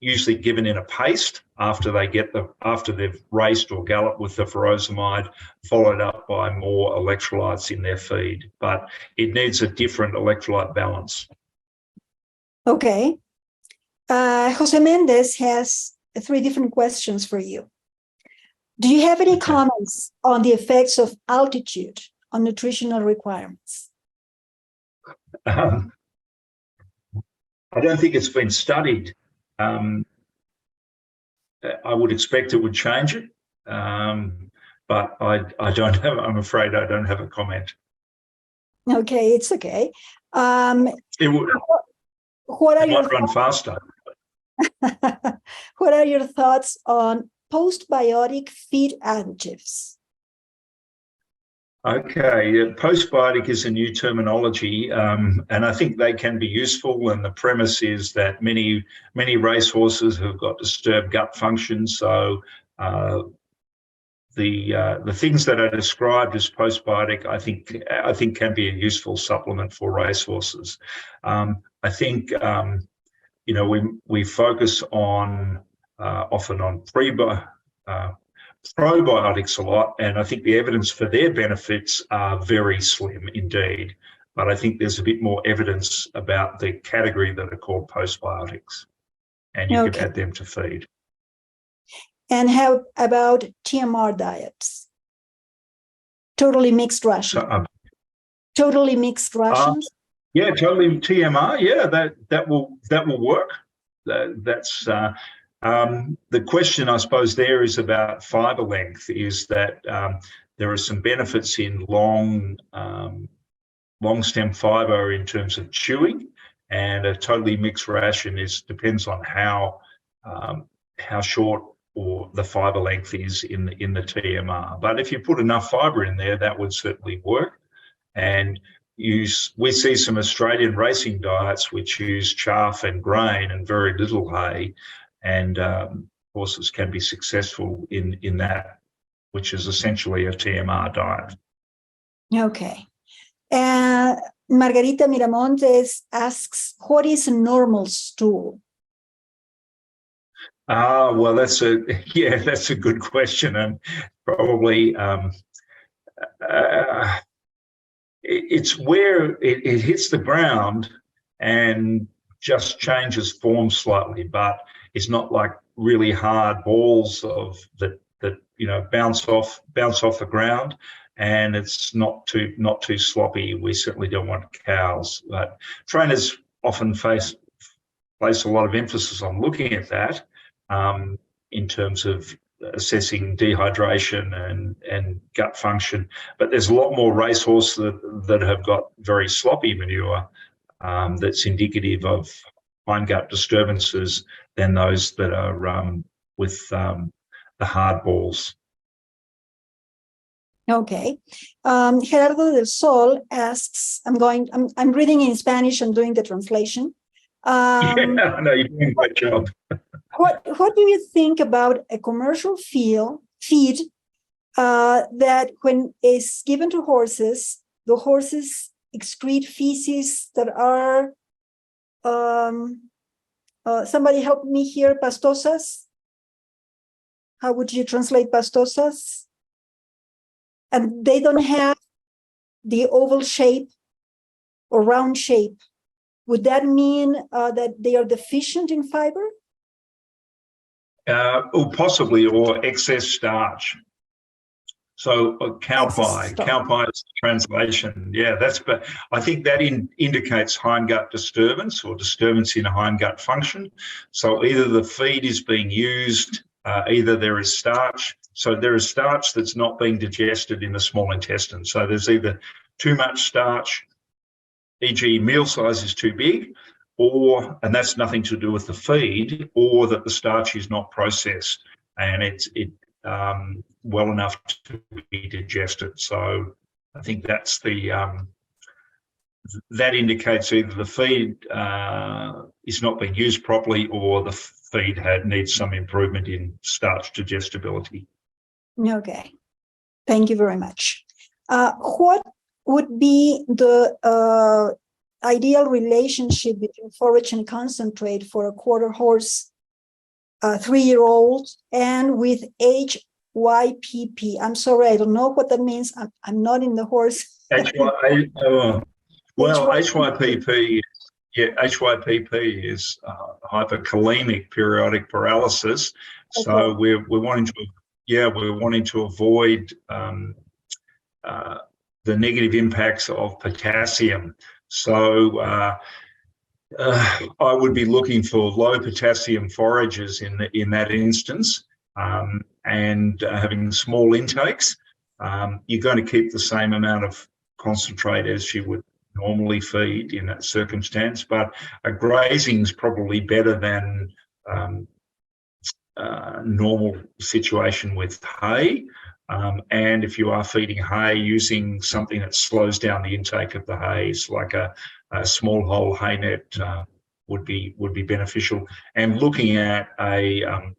usually given in a paste after they've raced or galloped with the furosemide, followed up by more electrolytes in their feed. But it needs a different electrolyte balance. Okay. Jose Mendez has 3 different questions for you. Do you have any comments on the effects of altitude on nutritional requirements? I don't think it's been studied. I would expect it would change it, but I'm afraid I don't have a comment. Okay, it's okay. It would. What are your might run faster. What are your thoughts on postbiotic feed additives? Okay, postbiotic is a new terminology, and I think they can be useful. And the premise is that many racehorses have got disturbed gut function, so the things that are described as postbiotic, I think can be a useful supplement for racehorses. I think we focus on often on probiotics a lot, and I think the evidence for their benefits are very slim indeed. But I think there's a bit more evidence about the category that are called postbiotics, and you could add them to feed. And how about TMR diets? Totally mixed rations. Totally mixed rations. Yeah, totally TMR. Yeah, that will work. That's the question, I suppose. There is about fiber length. Is that there are some benefits in long stem fiber in terms of chewing, and a totally mixed ration depends on how short or the fiber length is in the TMR. But if you put enough fiber in there, that would certainly work. And we see some Australian racing diets which use chaff and grain and very little hay, and horses can be successful in that, which is essentially a TMR diet. Okay. Margarita Miramontes asks, what is a normal stool? Well, that's a good question, and probably it's where it hits the ground and just changes form slightly, but it's not like really hard balls that bounce off the ground, and it's not too sloppy. We certainly don't want cows, but trainers often place a lot of emphasis on looking at that in terms of assessing dehydration and gut function. But there's a lot more racehorse that have got very sloppy manure that's indicative of fine gut disturbances than those that are with the hard balls. Okay. Gerardo del Sol asks, I'm reading in Spanish and doing the translation. No, you're doing a great job. What do you think about a commercial feed that when is given to horses, the horses excrete feces that are, somebody help me here, pastosas? How would you translate pastosas? And they don't have the oval shape or round shape. Would that mean that they are deficient in fiber? or possibly, or excess starch. So cow pie is the translation. Yeah, but I think that indicates hindgut disturbance or disturbance in hindgut function. So either the feed is being used, either there is starch. So there is starch that's not being digested in the small intestine. So there's either too much starch, e.g. meal size is too big, and that's nothing to do with the feed, or that the starch is not processed and it's well enough to be digested. So I think that's that indicates either the feed is not being used properly, or the feed needs some improvement in starch digestibility. Okay, thank you very much. What would be the ideal relationship between forage and concentrate for a quarter horse, 3-year-old, and with HYPP? I'm sorry, I don't know what that means. I'm not in the horse. HYPP, HYPP is hyperkalemic periodic paralysis. Okay. So we're wanting to avoid the negative impacts of potassium. So I would be looking for low potassium forages in that instance, and having small intakes. You're going to keep the same amount of concentrate as you would normally feed in that circumstance, but a grazing is probably better than normal situation with hay. And if you are feeding hay, using something that slows down the intake of the hay, like a small hole hay net, would be beneficial. And looking at a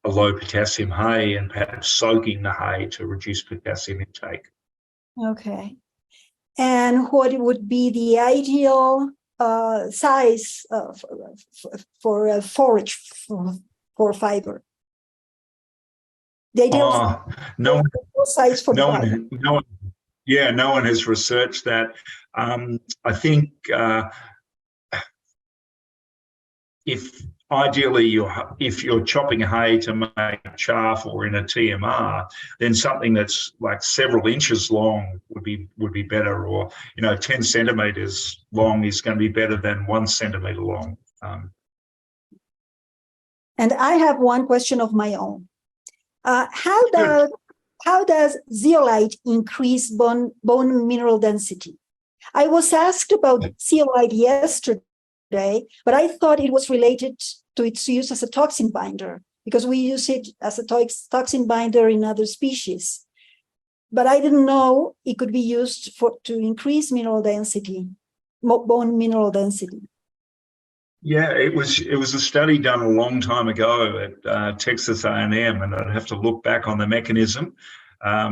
low potassium hay, and perhaps soaking the hay to reduce potassium intake. Okay. And what would be the ideal size for a forage for fiber? The ideal size for no one has researched that. I think if you're chopping hay to make chaff or in a TMR, then something that's like several inches long would be better, or 10 centimeters long is going to be better than 1 centimeter long. And I have one question of my own. How does zeolite increase bone mineral density? I was asked about zeolite yesterday, but I thought it was related to its use as a toxin binder, because we use it as a toxin binder in other species. But I didn't know it could be used to increase mineral density, bone mineral density. Yeah, it was a study done a long time ago at Texas A&M, and I'd have to look back on the mechanism. I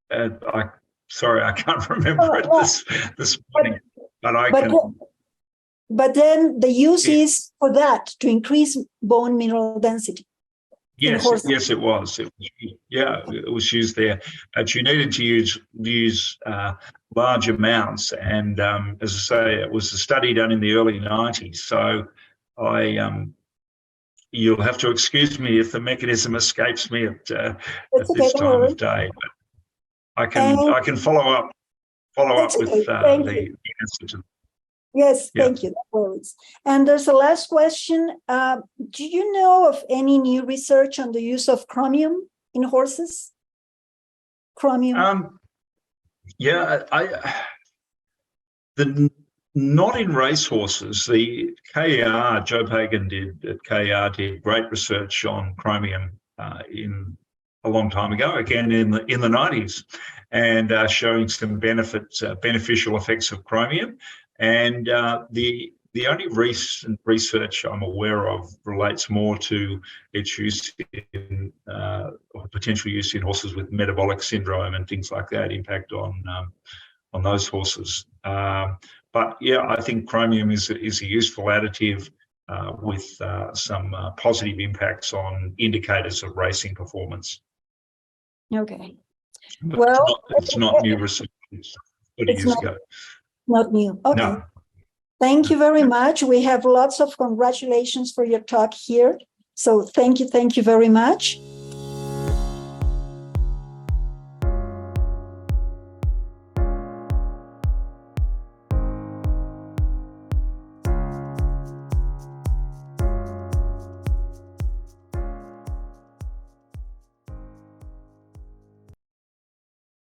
can't remember this morning, but I can. But then the use is for that, to increase bone mineral density. Yes, it was. It was used there. But you needed to use large amounts, and as I say, it was a study done in the early 90s. So you'll have to excuse me if the mechanism escapes me at this time of day. But I can follow up with the answer to. Yes, thank you. No worries. And there's a last question. Do you know of any new research on the use of chromium in horses? Chromium? Not in racehorses. The KER, Joe Pagan at KER did great research on chromium in a long time ago, again in the 90s, and showing some beneficial effects of chromium. And the only recent research I'm aware of relates more to its use in or potential use in horses with metabolic syndrome and things like that, impact on those horses. But yeah, I think chromium is a useful additive with some positive impacts on indicators of racing performance. Okay. But well, it's not new research. It's 30 years ago. Not new. Okay. No. Thank you very much. We have lots of congratulations for your talk here. So thank you very much.